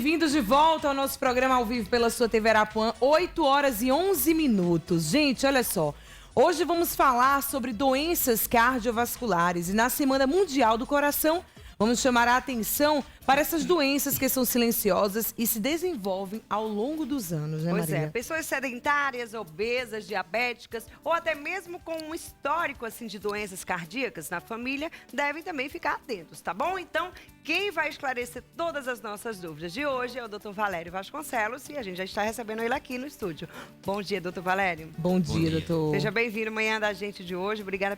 bem-vindos de volta ao nosso programa ao vivo pela sua TV Arapuã, 8 horas e 11 minutos. Gente, olha só, hoje vamos falar sobre doenças cardiovasculares e na Semana Mundial do Coração, vamos chamar a atenção para essas doenças que são silenciosas e se desenvolvem ao longo dos anos, né, Pois Marília? é, pessoas sedentárias, obesas, diabéticas ou até mesmo com um histórico assim de doenças cardíacas na família devem também ficar atentos, tá bom? Então, quem vai esclarecer todas as nossas dúvidas de hoje é o Dr. Valério Vasconcelos e a gente já está recebendo ele aqui no estúdio. Bom dia, Dr. Valério. Bom dia, doutor. Seja bem-vindo amanhã da gente de hoje. Obrigada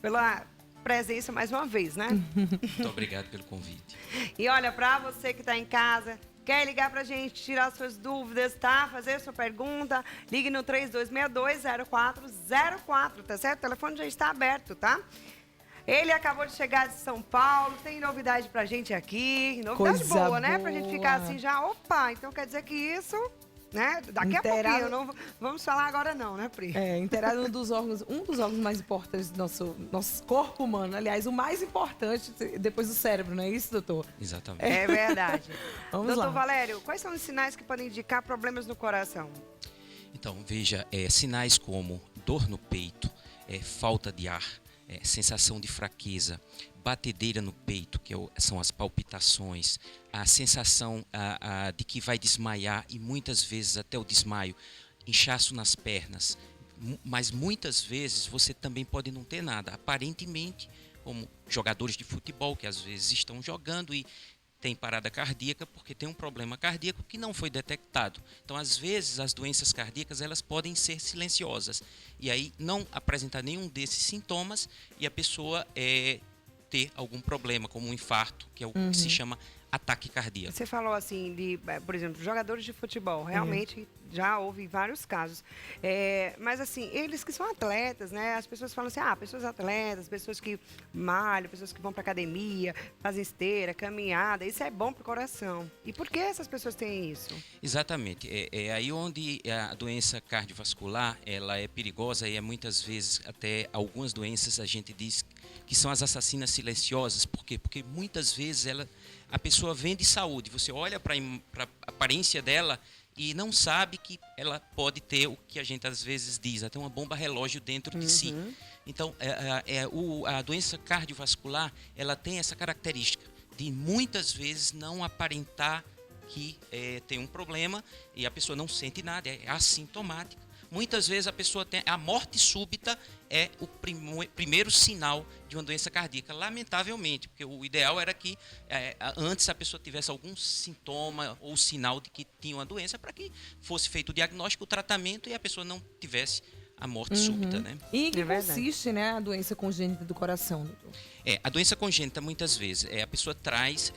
pela presença mais uma vez, né? Muito obrigado pelo convite. E olha, pra você que tá em casa, quer ligar pra gente, tirar suas dúvidas, tá? Fazer sua pergunta, ligue no 3262-0404, tá certo? O telefone já está aberto, tá? Ele acabou de chegar de São Paulo, tem novidade pra gente aqui. Novidade Coisa boa, né? Pra gente boa. ficar assim já, opa, então quer dizer que isso, né? Daqui a pouquinho, não vamos falar agora não, né, Pri? Inteirado um dos órgãos mais importantes do nosso corpo humano. Aliás, o mais importante depois do cérebro, não é isso, doutor? Exatamente. É verdade. Vamos Doutor lá. Valério, quais são os sinais que podem indicar problemas no coração? Então, veja, sinais como dor no peito, falta de ar, sensação de fraqueza, batedeira no peito, são as palpitações, a sensação de que vai desmaiar e muitas vezes até o desmaio, inchaço nas pernas, mas muitas vezes você também pode não ter nada, aparentemente, como jogadores de futebol que às vezes estão jogando e tem parada cardíaca porque tem um problema cardíaco que não foi detectado. Então, às vezes, as doenças cardíacas elas podem ser silenciosas e aí não apresentar nenhum desses sintomas e a pessoa ter algum problema, como um infarto, que é o que se chama ataque cardíaco. Você falou assim de, por exemplo, jogadores de futebol. Realmente já houve vários casos. Mas assim, eles que são atletas, né? As pessoas falam assim, pessoas atletas, pessoas que malham, pessoas que vão para academia, fazem esteira, caminhada. Isso é bom para o coração. E por que essas pessoas têm isso? Exatamente. É aí onde a doença cardiovascular ela é perigosa e muitas vezes até algumas doenças a gente diz que são as assassinas silenciosas. Por quê? Porque muitas vezes a pessoa vende saúde. Você olha para a aparência dela e não sabe que ela pode ter o que a gente às vezes diz, até uma bomba relógio dentro de si. Então, a doença cardiovascular, ela tem essa característica de muitas vezes não aparentar que tem um problema e a pessoa não sente nada, é assintomática. Muitas vezes a pessoa tem a morte súbita é o primeiro sinal de uma doença cardíaca, lamentavelmente, porque o ideal era que antes a pessoa tivesse algum sintoma ou sinal de que tinha uma doença para que fosse feito o diagnóstico, o tratamento e a pessoa não tivesse a morte súbita, né? E em que consiste, né, a doença congênita do coração, doutor? A doença congênita muitas vezes a pessoa traz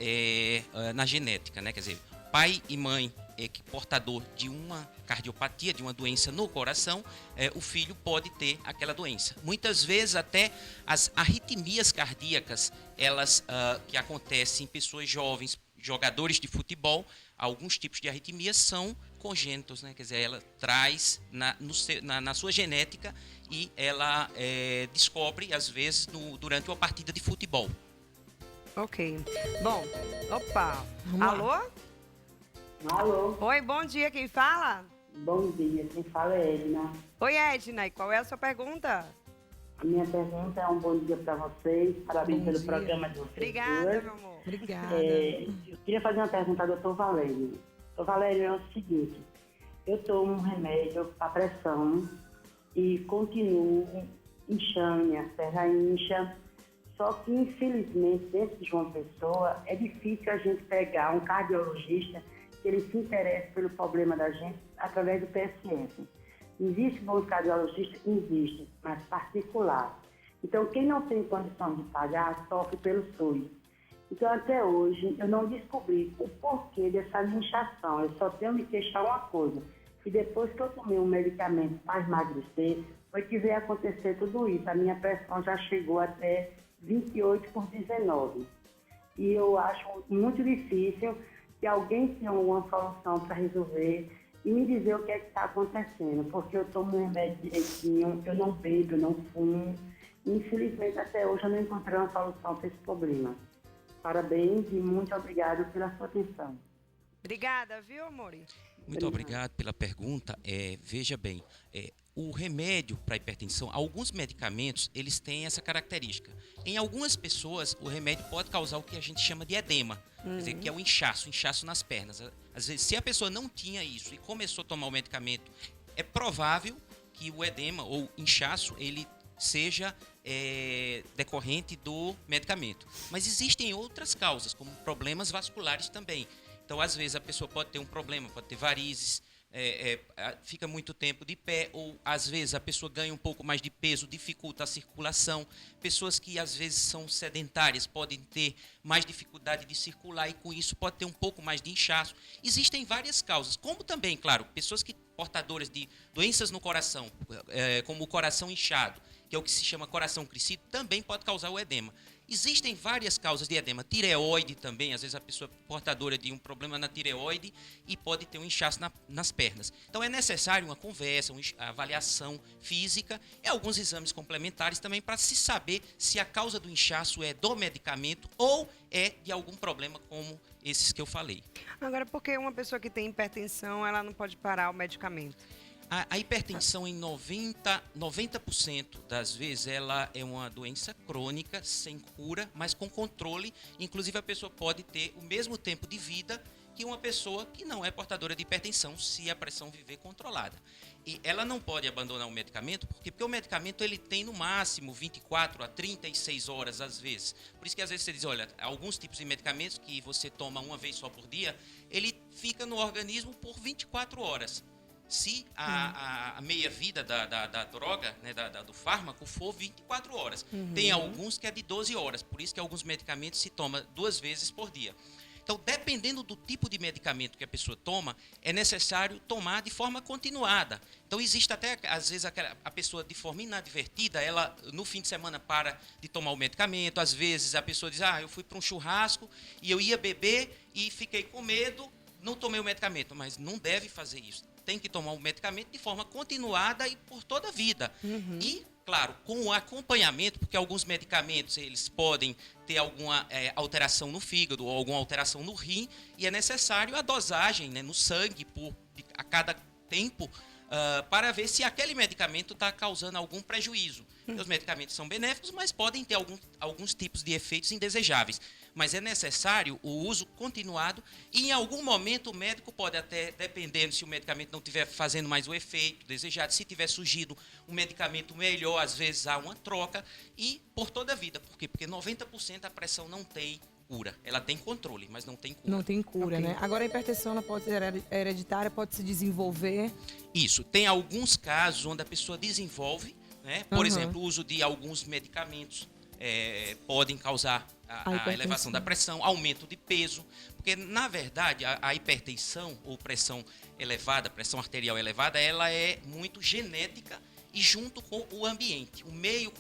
na genética, né? Quer dizer, pai e mãe que portador de uma cardiopatia, de uma doença no coração, o filho pode ter aquela doença. Muitas vezes até as arritmias cardíacas, elas que acontecem em pessoas jovens, jogadores de futebol, alguns tipos de arritmias são congênitos, né? Quer dizer, ela traz na sua genética e ela descobre, às vezes, durante uma partida de futebol. Ok. Bom, opa. Vamos lá. Alô? Alô, Oi, bom dia, quem fala? bom dia, quem fala é Edna. Oi, Edna, e qual é a sua pergunta? A minha pergunta é um bom dia para vocês, parabéns Bom pelo dia. programa de vocês. Obrigada, duas. meu amor. Obrigada. Eu queria fazer uma pergunta ao doutor Valério. Doutor Valério, é o seguinte, eu tomo um remédio para pressão e continuo inchando, minha perna incha, só que infelizmente dentro de João Pessoa é difícil a gente pegar um cardiologista que ele se interesse pelo problema da gente através do PSF. Existe bons cardiologistas? Existe, mas particular. Então, quem não tem condição de pagar, sofre pelo SUS. Então, até hoje, eu não descobri o porquê dessa inchação. Eu só tenho me queixar uma coisa, que depois que eu tomei um medicamento para emagrecer, foi que veio acontecer tudo isso. A minha pressão já chegou até 28/19. E eu acho muito difícil que alguém tenha uma solução para resolver e me dizer o que é que está acontecendo, porque eu tomo um remédio direitinho, eu não bebo, eu não fumo. Infelizmente, até hoje eu não encontrei uma solução para esse problema. Parabéns e muito obrigado pela sua atenção. Obrigada, viu, amore? Muito obrigado pela pergunta. Veja bem, o remédio para hipertensão, alguns medicamentos, eles têm essa característica. Em algumas pessoas, o remédio pode causar o que a gente chama de edema, quer dizer, que é o inchaço nas pernas. Às vezes, se a pessoa não tinha isso e começou a tomar o medicamento, é provável que o edema ou inchaço, ele seja decorrente do medicamento. Mas existem outras causas, como problemas vasculares também. Então, às vezes, a pessoa pode ter um problema, pode ter varizes, fica muito tempo de pé, ou às vezes a pessoa ganha um pouco mais de peso, dificulta a circulação. Pessoas que às vezes são sedentárias podem ter mais dificuldade de circular e com isso pode ter um pouco mais de inchaço. Existem várias causas, como também, claro, pessoas que portadoras de doenças no coração, como o coração inchado, que é o que se chama coração crescido, também pode causar o edema. Existem várias causas de edema. Tireoide também, às vezes a pessoa é portadora de um problema na tireoide e pode ter um inchaço nas pernas. Então é necessário uma conversa, uma avaliação física e alguns exames complementares também para se saber se a causa do inchaço é do medicamento ou é de algum problema como esses que eu falei. Agora, por que uma pessoa que tem hipertensão, ela não pode parar o medicamento? A hipertensão, em 90% das vezes, ela é uma doença crônica, sem cura, mas com controle. Inclusive, a pessoa pode ter o mesmo tempo de vida que uma pessoa que não é portadora de hipertensão, se a pressão viver controlada. E ela não pode abandonar o medicamento, porque o medicamento ele tem no máximo 24 a 36 horas, às vezes. Por isso que às vezes você diz, olha, alguns tipos de medicamentos que você toma uma vez só por dia, ele fica no organismo por 24 horas. Se a meia-vida da droga, né, do fármaco, for 24 horas. Tem alguns que é de 12 horas, por isso que alguns medicamentos se toma 2 vezes por dia. Então, dependendo do tipo de medicamento que a pessoa toma, é necessário tomar de forma continuada. Então, existe até, às vezes, a pessoa de forma inadvertida, ela no fim de semana para de tomar o medicamento, às vezes a pessoa diz, eu fui para um churrasco e eu ia beber e fiquei com medo, não tomei o medicamento, mas não deve fazer isso. Tem que tomar o medicamento de forma continuada e por toda a vida. E, claro, com o acompanhamento, porque alguns medicamentos eles podem ter alguma alteração no fígado ou alguma alteração no rim, e é necessário a dosagem, né, no sangue a cada tempo, para ver se aquele medicamento está causando algum prejuízo. Os medicamentos são benéficos, mas podem ter alguns tipos de efeitos indesejáveis. Mas é necessário o uso continuado e em algum momento o médico pode até, dependendo se o medicamento não estiver fazendo mais o efeito desejado, se tiver surgido um medicamento melhor, às vezes há uma troca e por toda a vida. Por quê? Porque 90% a pressão não tem cura. Ela tem controle, mas não tem cura. Não tem cura, né? Agora a hipertensão ela pode ser hereditária, pode se desenvolver. Isso. Tem alguns casos onde a pessoa desenvolve, né? Por exemplo, o uso de alguns medicamentos podem causar a elevação da pressão, aumento de peso, porque na verdade a hipertensão ou pressão elevada, pressão arterial elevada, ela é muito genética e junto com o ambiente, o meio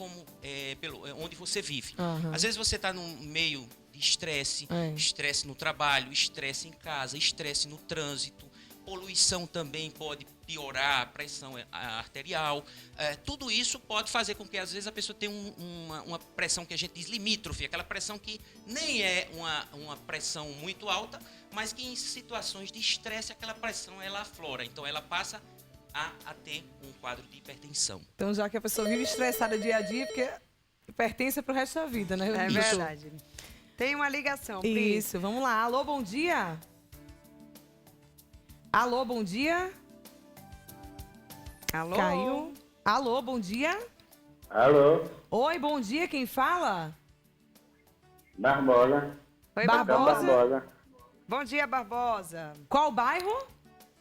onde você vive. Às vezes você está num meio de estresse, estresse no trabalho, estresse em casa, estresse no trânsito, poluição também pode piorar a pressão arterial. Tudo isso pode fazer com que, às vezes, a pessoa tenha uma pressão que a gente diz limítrofe, aquela pressão que nem é uma pressão muito alta, mas que em situações de estresse aquela pressão ela aflora. Então, ela passa a ter um quadro de hipertensão. Então, já que a pessoa vive estressada dia a dia, porque hipertensa para o resto da vida, né? É verdade. Tem uma ligação, Pri. Isso, vamos lá. Alô, bom dia. Alô, bom dia. Alô? Caiu. Alô, bom dia. Alô, Oi, bom dia, quem fala? Barbosa. Oi, Barbosa. Barbosa, Bom dia, Barbosa. Qual bairro?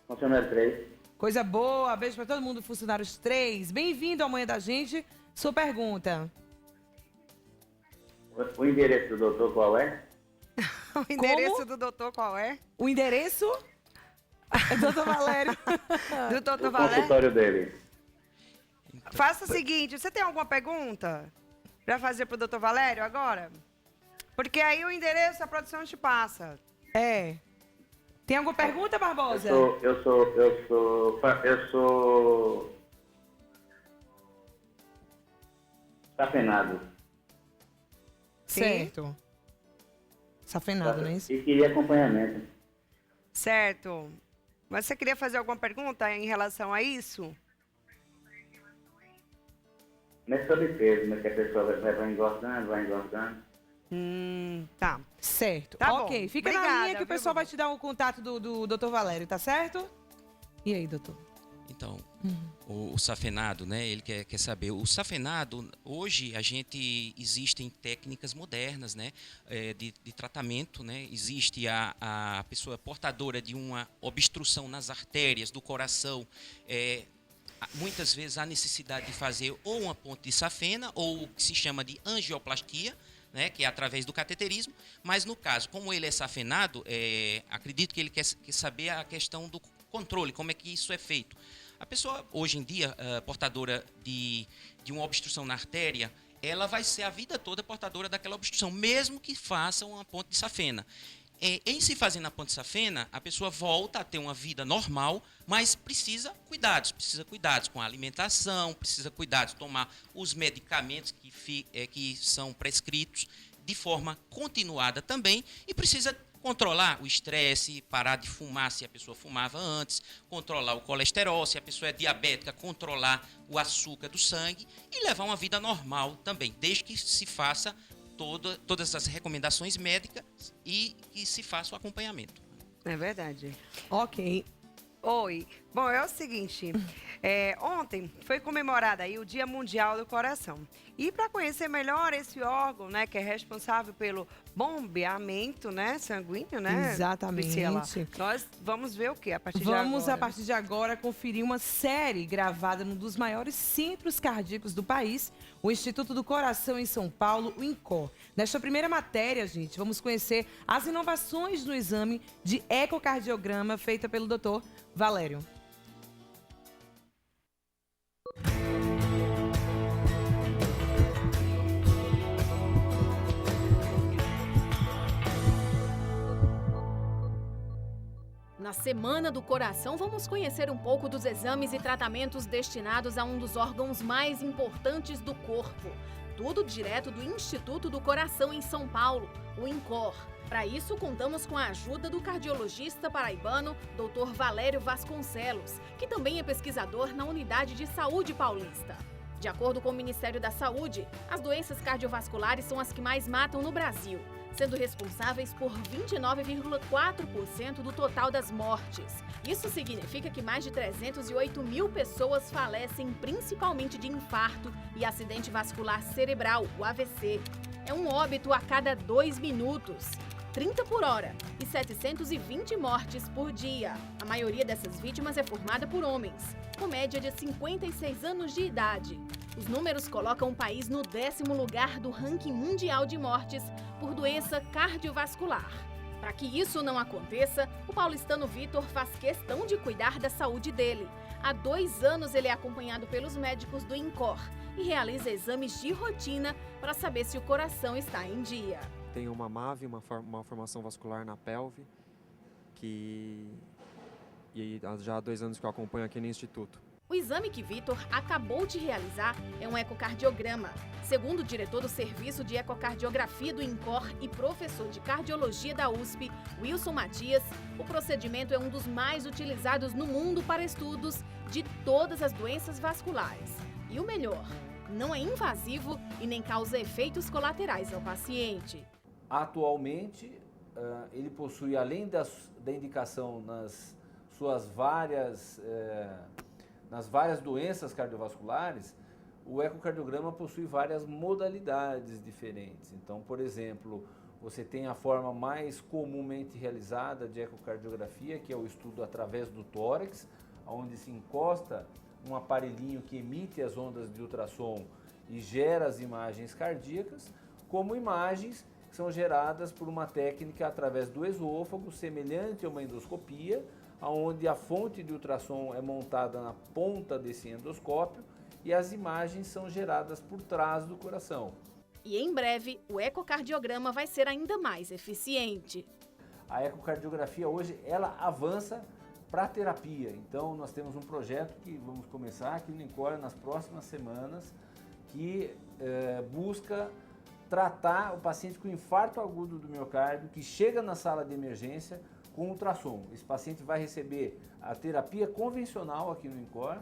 funcionário 3. Coisa boa, beijo pra todo mundo, funcionários 3. Bem-vindo ao Manhã da Gente. Sua pergunta. O endereço do doutor qual é? O endereço do doutor qual é? O endereço? Doutor Valério. Do doutor O Valério? consultório dele. Faça o seguinte, você tem alguma pergunta para fazer pro doutor Valério agora? Porque aí o endereço a produção te passa. Tem alguma pergunta, Barbosa? Eu sou safenado. Certo. Safenado, não é isso? E queria acompanhamento. Certo. Mas você queria fazer alguma pergunta em relação a isso? Não é sobre peso, mas que a pessoa vai engordando. Tá. Certo. Tá ok, bom. fica na Obrigada, linha que o viu, pessoal vai Bubu? te dar o contato do Dr. Valério, tá certo? E aí, doutor? Então, o safenado, né? Ele quer saber. O safenado, hoje existem técnicas modernas, né? De tratamento, né? Existe a pessoa portadora de uma obstrução nas artérias do coração. Muitas vezes há necessidade de fazer ou uma ponte de safena ou o que se chama de angioplastia, né, que é através do cateterismo, mas no caso, como ele é safenado, acredito que ele quer saber a questão do controle, como é que isso é feito. A pessoa, hoje em dia, portadora de uma obstrução na artéria, ela vai ser a vida toda portadora daquela obstrução, mesmo que faça uma ponte de safena. Em se fazendo a ponte de safena, a pessoa volta a ter uma vida normal, mas precisa cuidados com a alimentação, precisa cuidados, tomar os medicamentos que são prescritos de forma continuada também e precisa controlar o estresse, parar de fumar se a pessoa fumava antes, controlar o colesterol, se a pessoa é diabética, controlar o açúcar do sangue e levar uma vida normal também, desde que se faça todas as recomendações médicas e que se faça o acompanhamento. É verdade. Ok. Oi. Bom, é o seguinte, ontem foi comemorado aí o Dia Mundial do Coração. E para conhecer melhor esse órgão, né, que é responsável pelo bombeamento, né, sanguíneo, né? Exatamente. Priscila, nós vamos ver o quê a partir de agora? Vamos, a partir de agora, conferir uma série gravada num dos maiores centros cardíacos do país, o Instituto do Coração em São Paulo, o INCOR. Nesta primeira matéria, gente, vamos conhecer as inovações no exame de ecocardiograma feita pelo Dr. Valério. Na Semana do Coração, vamos conhecer um pouco dos exames e tratamentos destinados a um dos órgãos mais importantes do corpo. Tudo direto do Instituto do Coração em São Paulo, o INCOR. Para isso, contamos com a ajuda do cardiologista paraibano, Dr. Valério Vasconcelos, que também é pesquisador na Unidade de Saúde Paulista. De acordo com o Ministério da Saúde, as doenças cardiovasculares são as que mais matam no Brasil, sendo responsáveis por 29,4% do total das mortes. Isso significa que mais de 308 mil pessoas falecem principalmente de infarto e acidente vascular cerebral, o AVC. É um óbito a cada 2 minutos. 30 por hora e 720 mortes por dia. A maioria dessas vítimas é formada por homens, com média de 56 anos de idade. Os números colocam o país no 10º lugar do ranking mundial de mortes por doença cardiovascular. Para que isso não aconteça, o paulistano Vitor faz questão de cuidar da saúde dele. Há 2 anos ele é acompanhado pelos médicos do INCOR e realiza exames de rotina para saber se o coração está em dia. Tenho uma MAV, uma formação vascular na pelve, e já há 2 anos que eu acompanho aqui no Instituto. O exame que Vitor acabou de realizar é um ecocardiograma. Segundo o diretor do Serviço de Ecocardiografia do INCOR e professor de Cardiologia da USP, Wilson Matias, o procedimento é um dos mais utilizados no mundo para estudos de todas as doenças vasculares. E o melhor, não é invasivo e nem causa efeitos colaterais ao paciente. Atualmente, ele possui, além da indicação nas várias doenças cardiovasculares, o ecocardiograma possui várias modalidades diferentes. Então, por exemplo, você tem a forma mais comumente realizada de ecocardiografia, que é o estudo através do tórax, onde se encosta um aparelhinho que emite as ondas de ultrassom e gera as imagens cardíacas, como imagens que são geradas por uma técnica através do esôfago, semelhante a uma endoscopia, onde a fonte de ultrassom é montada na ponta desse endoscópio e as imagens são geradas por trás do coração. E em breve, o ecocardiograma vai ser ainda mais eficiente. A ecocardiografia hoje, ela avança para a terapia. Então, nós temos um projeto que vamos começar aqui no INCOR nas próximas semanas, que busca tratar o paciente com infarto agudo do miocárdio, que chega na sala de emergência com ultrassom. Esse paciente vai receber a terapia convencional aqui no INCOR,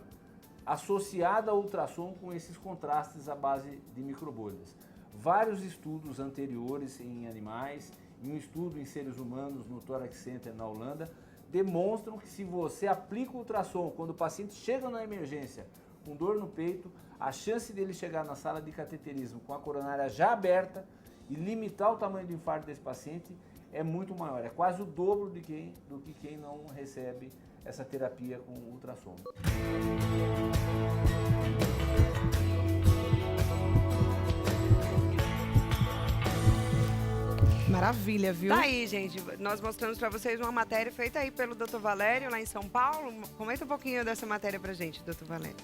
associada ao ultrassom com esses contrastes à base de microbolhas. Vários estudos anteriores em animais, e um estudo em seres humanos no Thorax Center na Holanda, demonstram que se você aplica o ultrassom quando o paciente chega na emergência com dor no peito, a chance dele chegar na sala de cateterismo com a coronária já aberta e limitar o tamanho do infarto desse paciente é muito maior. É quase o dobro do que quem não recebe essa terapia com ultrassom. Maravilha, viu? Tá aí, gente. Nós mostramos para vocês uma matéria feita aí pelo Dr. Valério, lá em São Paulo. Comenta um pouquinho dessa matéria pra gente, Dr. Valério.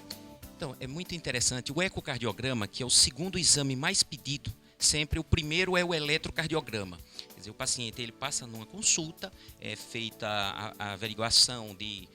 Então, é muito interessante. O ecocardiograma, que é o segundo exame mais pedido, sempre o primeiro é o eletrocardiograma. Quer dizer, o paciente ele passa numa consulta, é feita a averiguação de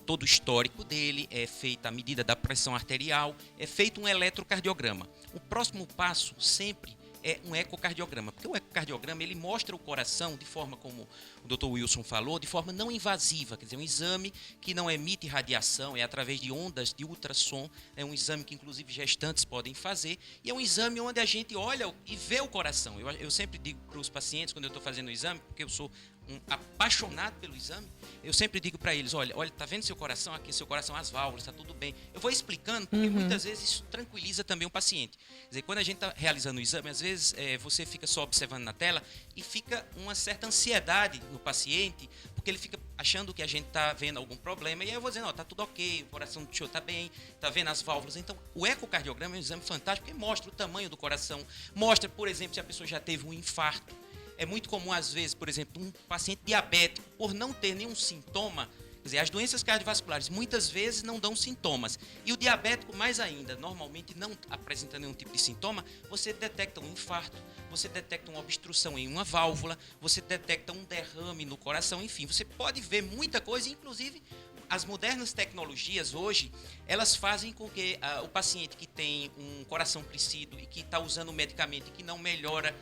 todo o histórico dele, é feita a medida da pressão arterial, é feito um eletrocardiograma. O próximo passo sempre é um ecocardiograma, porque o ecocardiograma ele mostra o coração de forma, como o Dr. Wilson falou, de forma não invasiva, quer dizer, um exame que não emite radiação, é através de ondas de ultrassom, é um exame que inclusive gestantes podem fazer, e é um exame onde a gente olha e vê o coração. Eu sempre digo para os pacientes, quando eu estou fazendo o exame, porque eu sou um apaixonado pelo exame, eu sempre digo para eles, olha, tá vendo seu coração aqui, seu coração, as válvulas, está tudo bem. Eu vou explicando, porque muitas vezes isso tranquiliza também o paciente. Quer dizer, quando a gente está realizando o exame, às vezes você fica só observando na tela e fica uma certa ansiedade no paciente, porque ele fica achando que a gente está vendo algum problema, e aí eu vou dizendo, ó, tá tudo ok, o coração do senhor está bem, tá vendo as válvulas. Então, o ecocardiograma é um exame fantástico, porque mostra o tamanho do coração, mostra, por exemplo, se a pessoa já teve um infarto. É muito comum, às vezes, por exemplo, um paciente diabético, por não ter nenhum sintoma, quer dizer, as doenças cardiovasculares muitas vezes não dão sintomas. E o diabético, mais ainda, normalmente não apresenta nenhum tipo de sintoma, você detecta um infarto, você detecta uma obstrução em uma válvula, você detecta um derrame no coração, enfim, você pode ver muita coisa, inclusive as modernas tecnologias hoje, elas fazem com que o paciente que tem um coração crescido e que está usando um medicamento e que não melhora,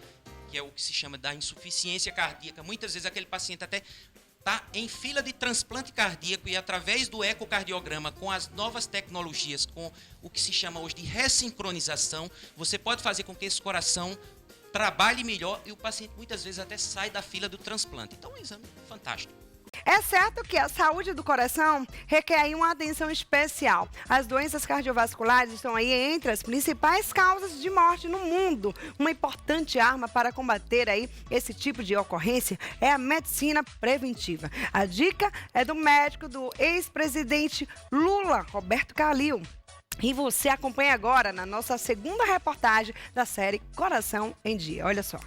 que é o que se chama da insuficiência cardíaca. Muitas vezes aquele paciente até está em fila de transplante cardíaco e através do ecocardiograma, com as novas tecnologias, com o que se chama hoje de ressincronização, você pode fazer com que esse coração trabalhe melhor e o paciente muitas vezes até sai da fila do transplante. Então é um exame fantástico. É certo que a saúde do coração requer aí uma atenção especial. As doenças cardiovasculares estão aí entre as principais causas de morte no mundo. Uma importante arma para combater aí esse tipo de ocorrência é a medicina preventiva. A dica é do médico do ex-presidente Lula, Roberto Calil. E você acompanha agora na nossa segunda reportagem da série Coração em Dia. Olha só.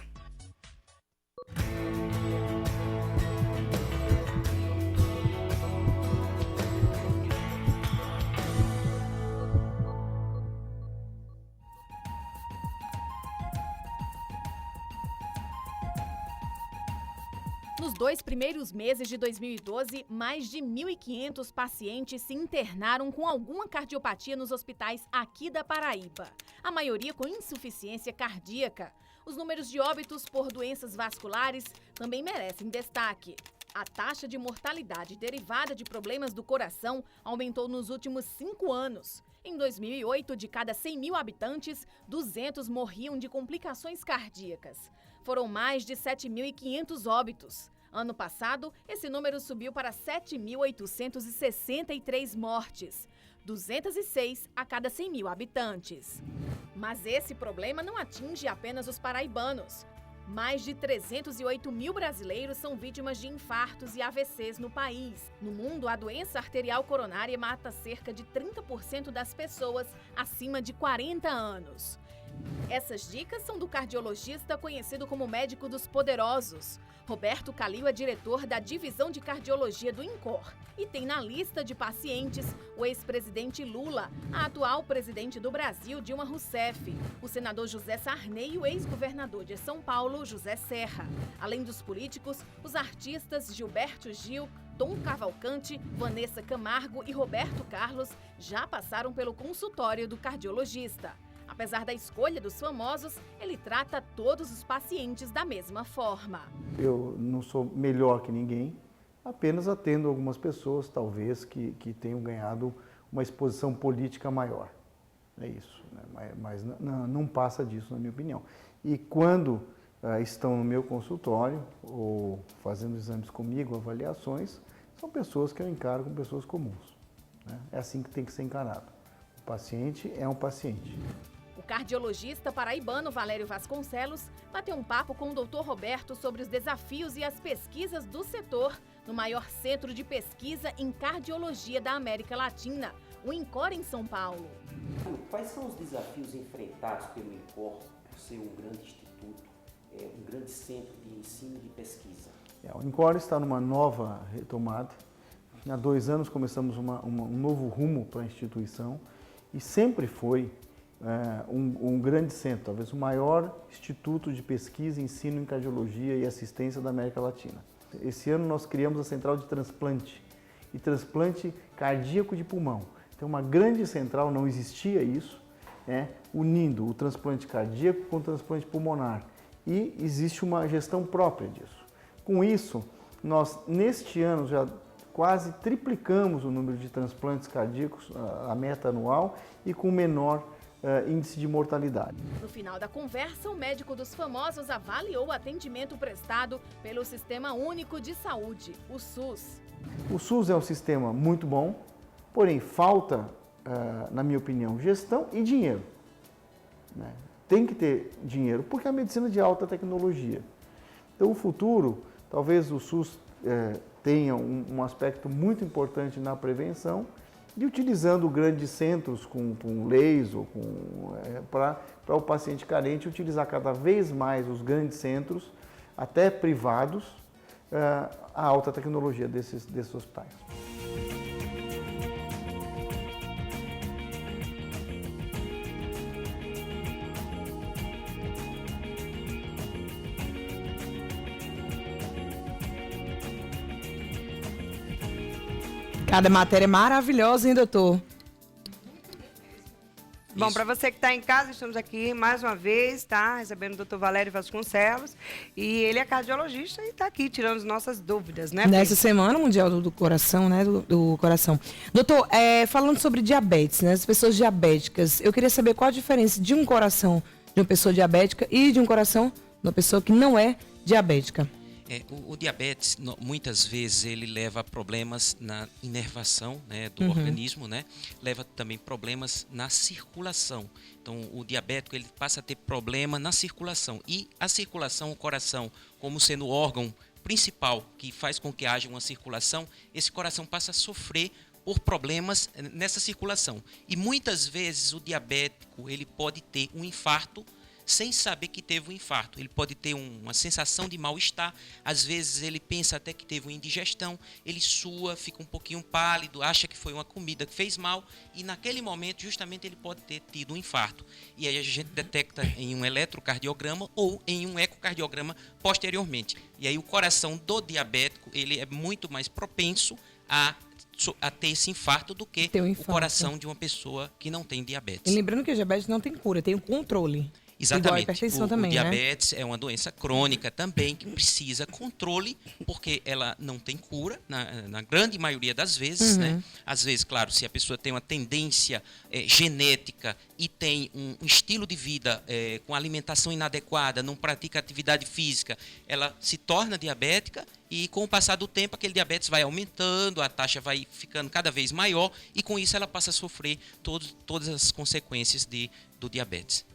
Nos 2 primeiros meses de 2012, mais de 1.500 pacientes se internaram com alguma cardiopatia nos hospitais aqui da Paraíba. A maioria com insuficiência cardíaca. Os números de óbitos por doenças vasculares também merecem destaque. A taxa de mortalidade derivada de problemas do coração aumentou nos últimos 5 anos. Em 2008, de cada 100 mil habitantes, 200 morriam de complicações cardíacas. Foram mais de 7.500 óbitos. Ano passado, esse número subiu para 7.863 mortes, 206 a cada 100 mil habitantes. Mas esse problema não atinge apenas os paraibanos. Mais de 308 mil brasileiros são vítimas de infartos e AVCs no país. No mundo, a doença arterial coronária mata cerca de 30% das pessoas acima de 40 anos. Essas dicas são do cardiologista conhecido como médico dos poderosos. Roberto Calil é diretor da divisão de cardiologia do INCOR e tem na lista de pacientes o ex-presidente Lula, a atual presidente do Brasil, Dilma Rousseff, o senador José Sarney e o ex-governador de São Paulo, José Serra. Além dos políticos, os artistas Gilberto Gil, Tom Cavalcante, Vanessa Camargo e Roberto Carlos já passaram pelo consultório do cardiologista. Apesar da escolha dos famosos, ele trata todos os pacientes da mesma forma. Eu não sou melhor que ninguém, apenas atendo algumas pessoas, talvez, que tenham ganhado uma exposição política maior. É isso, né? Mas não passa disso, na minha opinião. E quando estão no meu consultório, ou fazendo exames comigo, avaliações, são pessoas que eu encaro como pessoas comuns, né? É assim que tem que ser encarado. O paciente é um paciente. O cardiologista paraibano Valério Vasconcelos bateu um papo com o Dr. Roberto sobre os desafios e as pesquisas do setor no maior centro de pesquisa em cardiologia da América Latina, o INCOR em São Paulo. Quais são os desafios enfrentados pelo INCOR por ser um grande instituto, um grande centro de ensino e de pesquisa? O INCOR está numa nova retomada. Há 2 anos começamos um novo rumo para a instituição e sempre foi um grande centro, talvez o maior instituto de pesquisa, ensino em cardiologia e assistência da América Latina. Esse ano nós criamos a central de transplante e transplante cardíaco de pulmão. Então uma grande central, não existia isso, unindo o transplante cardíaco com o transplante pulmonar e existe uma gestão própria disso. Com isso, nós neste ano já quase triplicamos o número de transplantes cardíacos, a meta anual, e com menor índice de mortalidade. No final da conversa, o médico dos famosos avaliou o atendimento prestado pelo Sistema Único de Saúde, o SUS. O SUS é um sistema muito bom, porém falta, na minha opinião, gestão e dinheiro, né? Tem que ter dinheiro, porque é a medicina de alta tecnologia. Então, o futuro, talvez o SUS tenha um aspecto muito importante na prevenção, e utilizando grandes centros com leis ou para o paciente carente utilizar cada vez mais os grandes centros, até privados, a alta tecnologia desses hospitais. Cada matéria maravilhosa, hein, doutor? Bom, para você que está em casa, estamos aqui mais uma vez, tá? Recebendo o Dr. Valério Vasconcelos. E ele é cardiologista e está aqui tirando as nossas dúvidas, né? Nessa Semana Mundial do Coração, né? Do coração. Doutor, falando sobre diabetes, né? As pessoas diabéticas, eu queria saber qual a diferença de um coração de uma pessoa diabética e de um coração de uma pessoa que não é diabética. O diabetes, muitas vezes, ele leva a problemas na inervação, né, do organismo, né? Leva também problemas na circulação. Então, o diabético ele passa a ter problema na circulação. E a circulação, o coração, como sendo o órgão principal que faz com que haja uma circulação, esse coração passa a sofrer por problemas nessa circulação. E muitas vezes o diabético ele pode ter um infarto sem saber que teve um infarto. Ele pode ter uma sensação de mal-estar, às vezes ele pensa até que teve uma indigestão, ele sua, fica um pouquinho pálido, acha que foi uma comida que fez mal e naquele momento justamente ele pode ter tido um infarto. E aí a gente detecta em um eletrocardiograma ou em um ecocardiograma posteriormente. E aí o coração do diabético ele é muito mais propenso a ter esse infarto do que o coração de uma pessoa que não tem diabetes. E lembrando que a diabetes não tem cura, tem o controle. Exatamente. O diabetes é uma doença crônica também que precisa controle, porque ela não tem cura, na grande maioria das vezes, né? Às vezes, claro, se a pessoa tem uma tendência genética e tem um estilo de vida com alimentação inadequada, não pratica atividade física, ela se torna diabética e com o passar do tempo aquele diabetes vai aumentando, a taxa vai ficando cada vez maior e com isso ela passa a sofrer todas as consequências do diabetes.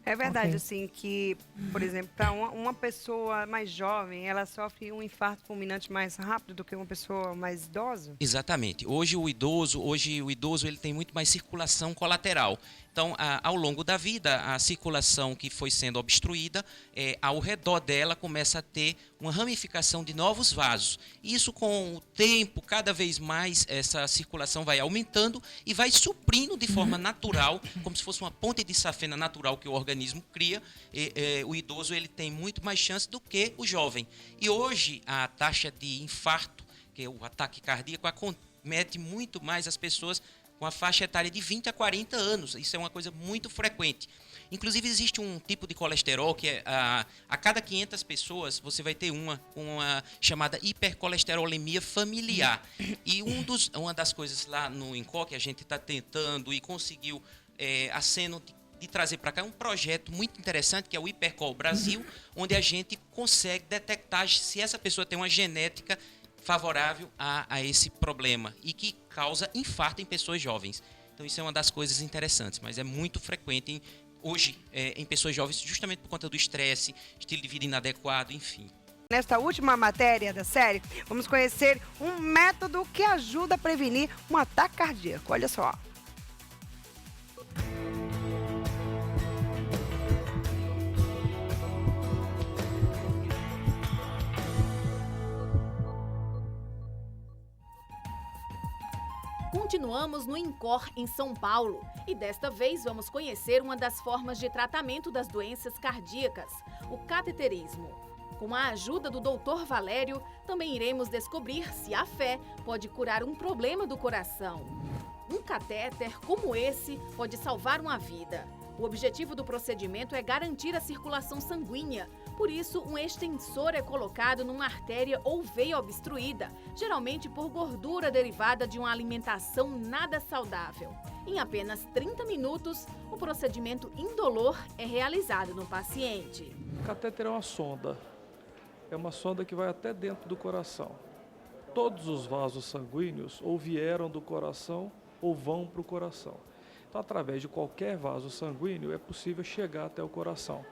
É verdade, assim, que, por exemplo, para uma pessoa mais jovem, ela sofre um infarto fulminante mais rápido do que uma pessoa mais idosa? Exatamente. Hoje o idoso ele tem muito mais circulação colateral. Então, ao longo da vida, a circulação que foi sendo obstruída, ao redor dela começa a ter uma ramificação de novos vasos. Isso, com o tempo, cada vez mais, essa circulação vai aumentando e vai suprindo de forma natural, como se fosse uma ponte de safena natural que o organismo cria. O idoso ele tem muito mais chance do que o jovem. E hoje, a taxa de infarto, que é o ataque cardíaco, acomete muito mais as pessoas com a faixa etária de 20 a 40 anos. Isso é uma coisa muito frequente. Inclusive, existe um tipo de colesterol que é a cada 500 pessoas você vai ter uma chamada hipercolesterolemia familiar. E uma das coisas lá no INCOR que a gente está tentando e conseguiu aceno de trazer para cá é um projeto muito interessante que é o Hipercol Brasil, onde a gente consegue detectar se essa pessoa tem uma genética favorável a esse problema e que causa infarto em pessoas jovens. Então isso é uma das coisas interessantes, mas é muito frequente hoje em pessoas jovens justamente por conta do estresse, estilo de vida inadequado, enfim. Nesta última matéria da série, vamos conhecer um método que ajuda a prevenir um ataque cardíaco. Olha só. Continuamos no INCOR, em São Paulo, e desta vez vamos conhecer uma das formas de tratamento das doenças cardíacas, o cateterismo. Com a ajuda do Dr. Valério, também iremos descobrir se a fé pode curar um problema do coração. Um catéter como esse pode salvar uma vida. O objetivo do procedimento é garantir a circulação sanguínea. Por isso, um extensor é colocado numa artéria ou veia obstruída, geralmente por gordura derivada de uma alimentação nada saudável. Em apenas 30 minutos, o procedimento indolor é realizado no paciente. O catéter é uma sonda. É uma sonda que vai até dentro do coração. Todos os vasos sanguíneos ou vieram do coração ou vão para o coração. Então, através de qualquer vaso sanguíneo, é possível chegar até o coração.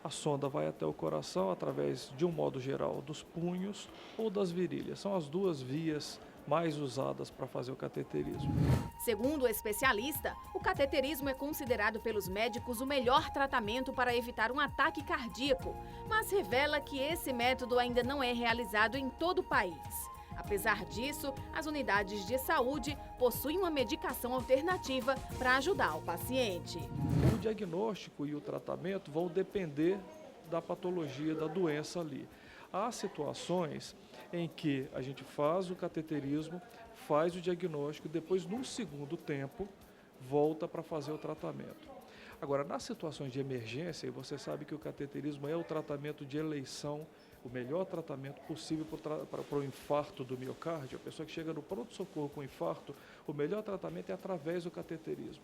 A sonda vai até o coração através, de um modo geral, dos punhos ou das virilhas. São as duas vias mais usadas para fazer o cateterismo. Segundo o especialista, o cateterismo é considerado pelos médicos o melhor tratamento para evitar um ataque cardíaco, mas revela que esse método ainda não é realizado em todo o país. Apesar disso, as unidades de saúde possuem uma medicação alternativa para ajudar o paciente. O diagnóstico e o tratamento vão depender da patologia da doença ali. Há situações em que a gente faz o cateterismo, faz o diagnóstico, depois, num segundo tempo, volta para fazer o tratamento. Agora, nas situações de emergência, e você sabe que o cateterismo é o tratamento de eleição, o melhor tratamento possível para o infarto do miocárdio, a pessoa que chega no pronto-socorro com infarto, o melhor tratamento é através do cateterismo.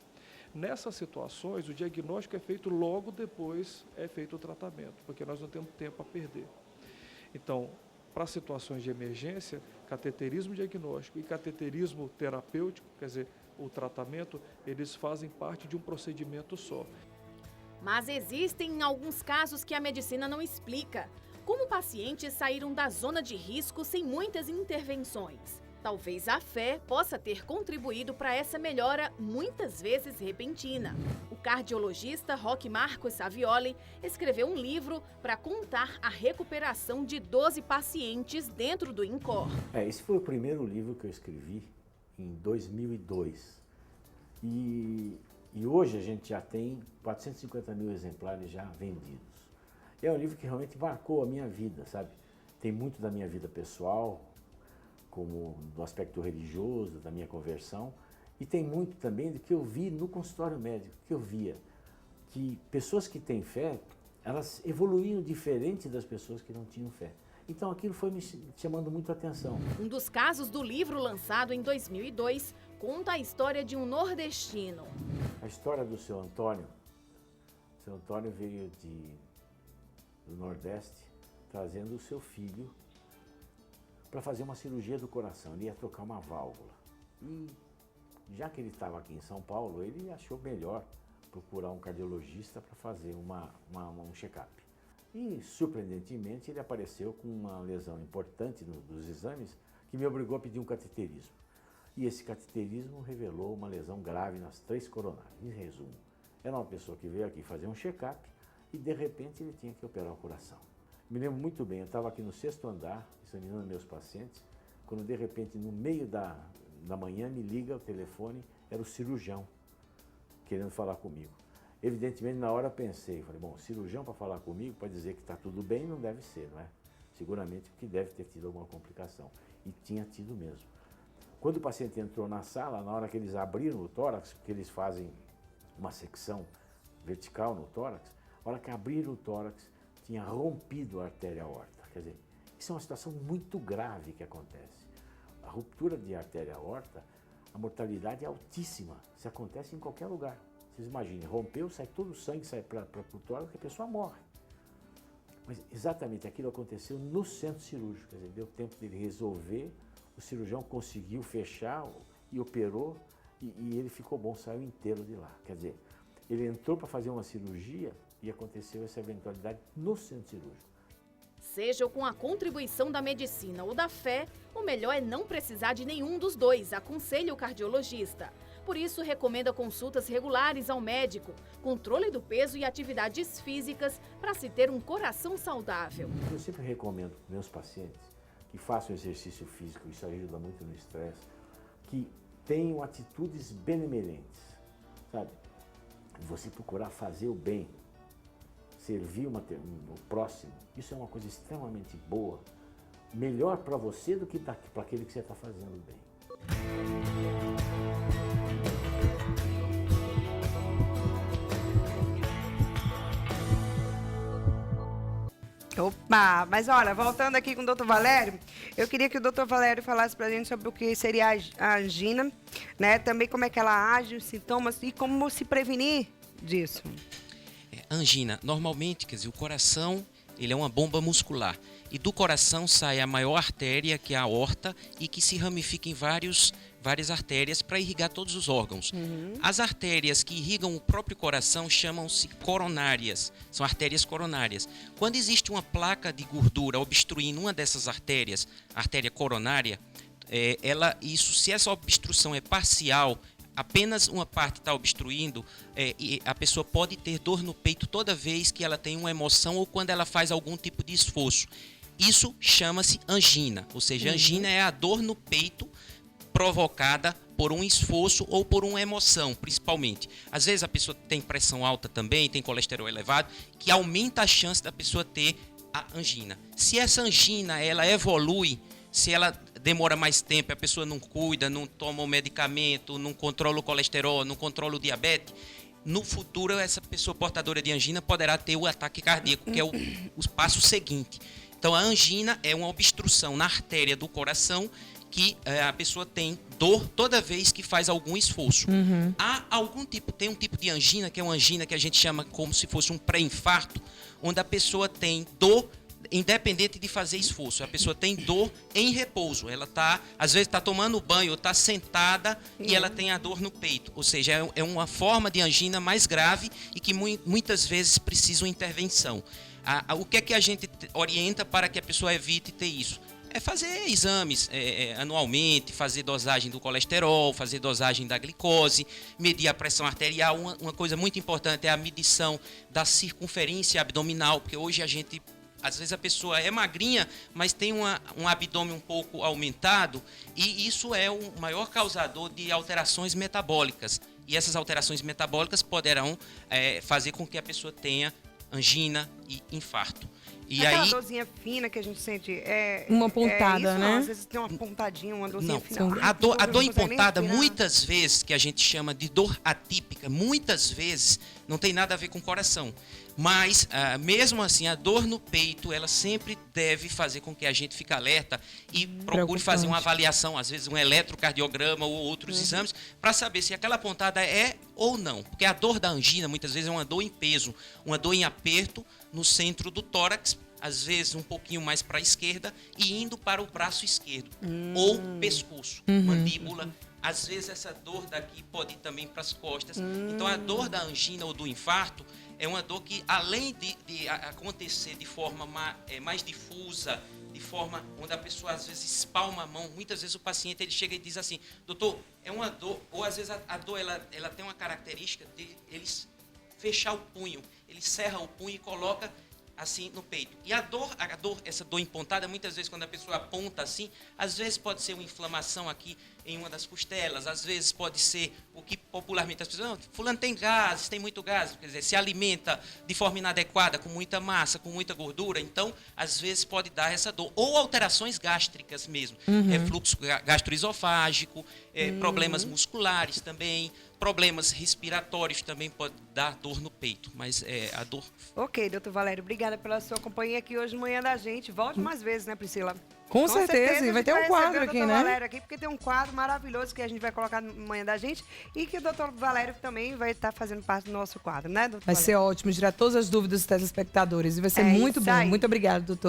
Nessas situações, o diagnóstico é feito logo depois é feito o tratamento, porque nós não temos tempo a perder. Então, para situações de emergência, cateterismo diagnóstico e cateterismo terapêutico, quer dizer, o tratamento, eles fazem parte de um procedimento só. Mas existem alguns casos que a medicina não explica. Como pacientes saíram da zona de risco sem muitas intervenções? Talvez a fé possa ter contribuído para essa melhora, muitas vezes repentina. O cardiologista Roque Marcos Savioli escreveu um livro para contar a recuperação de 12 pacientes dentro do INCOR. Esse foi o primeiro livro que eu escrevi em 2002. E hoje a gente já tem 450 mil exemplares já vendidos. É um livro que realmente marcou a minha vida, sabe? Tem muito da minha vida pessoal, como do aspecto religioso, da minha conversão, e tem muito também do que eu vi no consultório médico, que eu via que pessoas que têm fé, elas evoluíam diferente das pessoas que não tinham fé. Então aquilo foi me chamando muito a atenção. Um dos casos do livro lançado em 2002 conta a história de um nordestino. A história do seu Antônio. O seu Antônio veio do Nordeste trazendo o seu filho para fazer uma cirurgia do coração. Ele ia trocar uma válvula. E já que ele estava aqui em São Paulo, ele achou melhor procurar um cardiologista para fazer um check-up. E, surpreendentemente, ele apareceu com uma lesão importante dos exames que me obrigou a pedir um cateterismo. E esse cateterismo revelou uma lesão grave nas 3 coronárias. Em resumo, era uma pessoa que veio aqui fazer um check-up e, de repente, ele tinha que operar o coração. Me lembro muito bem, eu estava aqui no 6º andar, examinando meus pacientes, quando, de repente, no meio da manhã, me liga o telefone, era o cirurgião, querendo falar comigo. Evidentemente, na hora pensei, falei, bom, cirurgião para falar comigo, para dizer que está tudo bem, não deve ser, não é? Seguramente porque deve ter tido alguma complicação. E tinha tido mesmo. Quando o paciente entrou na sala, na hora que eles abriram o tórax, porque eles fazem uma secção vertical no tórax, a hora que abriram o tórax, tinha rompido a artéria aorta. Quer dizer, isso é uma situação muito grave que acontece. A ruptura de artéria aorta, a mortalidade é altíssima. Isso acontece em qualquer lugar. Vocês imaginem, rompeu, sai todo o sangue, sai para o tórax, a pessoa morre. Mas exatamente aquilo aconteceu no centro cirúrgico. Quer dizer, deu tempo dele resolver, o cirurgião conseguiu fechar e operou, e ele ficou bom, saiu inteiro de lá. Quer dizer, ele entrou para fazer uma cirurgia e aconteceu essa eventualidade no centro cirúrgico. Seja com a contribuição da medicina ou da fé, o melhor é não precisar de nenhum dos dois, aconselha o cardiologista. Por isso, recomenda consultas regulares ao médico, controle do peso e atividades físicas para se ter um coração saudável. Eu sempre recomendo para meus pacientes que façam exercício físico, isso ajuda muito no estresse, que tenham atitudes benemerentes, sabe? Você procurar fazer o bem, servir o próximo, isso é uma coisa extremamente boa, melhor para você do que para aquele que você está fazendo bem. Opa, mas olha, voltando aqui com o doutor Valério, eu queria que o doutor Valério falasse pra gente sobre o que seria a angina, né? Também como é que ela age, os sintomas e como se prevenir disso. Angina, normalmente, quer dizer, o coração, ele é uma bomba muscular. E do coração sai a maior artéria, que é a aorta, e que se ramifica em várias artérias para irrigar todos os órgãos. As artérias que irrigam o próprio coração chamam-se coronárias, são artérias coronárias. Quando existe uma placa de gordura obstruindo uma dessas artérias, a artéria coronária, se essa obstrução é parcial, apenas uma parte está obstruindo, e a pessoa pode ter dor no peito toda vez que ela tem uma emoção ou quando ela faz algum tipo de esforço. Isso chama-se angina, ou seja, angina é a dor no peito provocada por um esforço ou por uma emoção, principalmente. Às vezes a pessoa tem pressão alta também, tem colesterol elevado, que aumenta a chance da pessoa ter a angina. Se essa angina ela evolui, se ela demora mais tempo, a pessoa não cuida, não toma o medicamento, não controla o colesterol, não controla o diabetes, no futuro essa pessoa portadora de angina poderá ter o ataque cardíaco, que é o passo seguinte. Então a angina é uma obstrução na artéria do coração que a pessoa tem dor toda vez que faz algum esforço. Tem um tipo de angina, que é uma angina que a gente chama como se fosse um pré-infarto, onde a pessoa tem dor independente de fazer esforço. A pessoa tem dor em repouso. Ela às vezes está tomando banho ou está sentada e ela tem a dor no peito. Ou seja, é uma forma de angina mais grave e que muitas vezes precisa uma intervenção. O que é que a gente orienta para que a pessoa evite ter isso? É fazer exames anualmente, fazer dosagem do colesterol, fazer dosagem da glicose, medir a pressão arterial. Uma coisa muito importante é a medição da circunferência abdominal, porque hoje às vezes a pessoa é magrinha, mas tem um abdômen um pouco aumentado, e isso é o maior causador de alterações metabólicas. E essas alterações metabólicas poderão fazer com que a pessoa tenha angina e infarto. E aquela aí, dorzinha fina que a gente sente uma pontada, isso, né? Não, às vezes tem uma pontadinha, uma dorzinha fina. A dor empontada, muitas vezes, que a gente chama de dor atípica, muitas vezes não tem nada a ver com o coração. Mas, mesmo assim, a dor no peito, ela sempre deve fazer com que a gente fique alerta e procure fazer uma avaliação, às vezes um eletrocardiograma ou outros exames, para saber se aquela pontada é ou não. Porque a dor da angina, muitas vezes, é uma dor em peso, uma dor em aperto no centro do tórax, às vezes um pouquinho mais para a esquerda e indo para o braço esquerdo, ou pescoço, mandíbula. Às vezes essa dor daqui pode ir também para as costas. Então a dor da angina ou do infarto é uma dor que, além de acontecer de forma mais difusa, de forma onde a pessoa às vezes espalma a mão, muitas vezes o paciente ele chega e diz assim: doutor, é uma dor, ou às vezes a dor ela tem uma característica de eles fechar o punho, ele serra o punho e coloca assim no peito. E essa dor empontada, muitas vezes quando a pessoa aponta assim, às vezes pode ser uma inflamação aqui em uma das costelas, às vezes pode ser o que popularmente as pessoas, fulano tem gases, tem muito gás, quer dizer, se alimenta de forma inadequada, com muita massa, com muita gordura, então às vezes pode dar essa dor. Ou alterações gástricas mesmo, refluxo gastroesofágico, problemas musculares também, problemas respiratórios também pode dar dor no peito, mas a dor... Ok, doutor Valério, obrigada pela sua companhia aqui hoje de manhã da gente. Volte mais vezes, né, Priscila? Com certeza, e vai ter um quadro aqui, né? Valério aqui, porque tem um quadro maravilhoso que a gente vai colocar no manhã da gente e que o doutor Valério também vai estar fazendo parte do nosso quadro, né, doutor Vai Valério? ser ótimo, tirar todas as dúvidas dos telespectadores e vai ser muito isso bom. aí. Muito obrigada, doutor.